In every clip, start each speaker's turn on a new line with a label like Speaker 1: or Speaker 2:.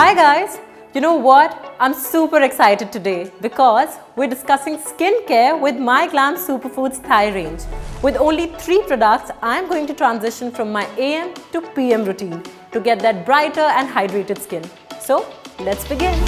Speaker 1: Hi guys! You know what? I'm super excited today because we're discussing skincare with MyGlamm Superfoods Thai range. With only 3 products, I'm going to transition from my AM to PM routine to get that brighter and hydrated skin. So, let's begin.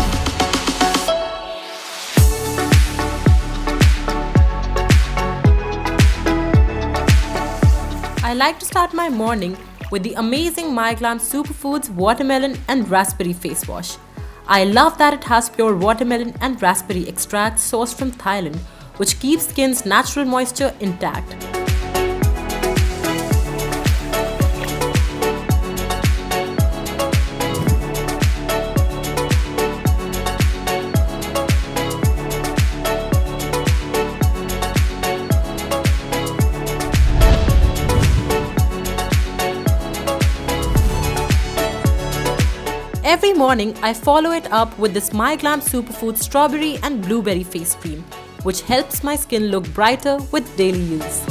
Speaker 1: I like to start my morning with the amazing MyGlamm Superfoods Watermelon and Raspberry Face Wash. I love that it has pure watermelon and raspberry extracts sourced from Thailand, which keeps skin's natural moisture intact. Every morning, I follow it up with this MyGlamm Superfoods Strawberry and Blueberry Face Cream, which helps my skin look brighter with daily use.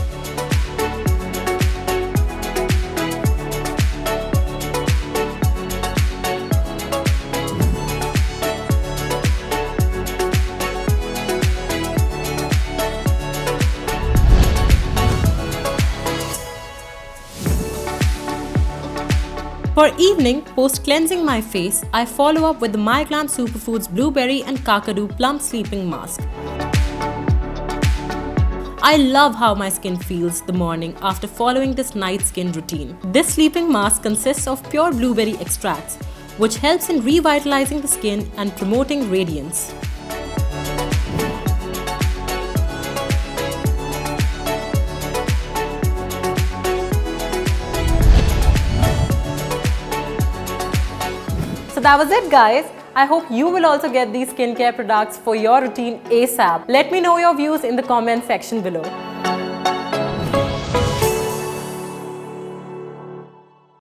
Speaker 1: For evening, post cleansing my face, I follow up with the MyGlamm Superfoods Blueberry and Kakadu Plum Sleeping Mask. I love how my skin feels the morning after following this night skin routine. This sleeping mask consists of pure blueberry extracts, which helps in revitalizing the skin and promoting radiance. So that was it guys. I hope you will also get these skincare products for your routine ASAP. Let me know your views in the comment section below.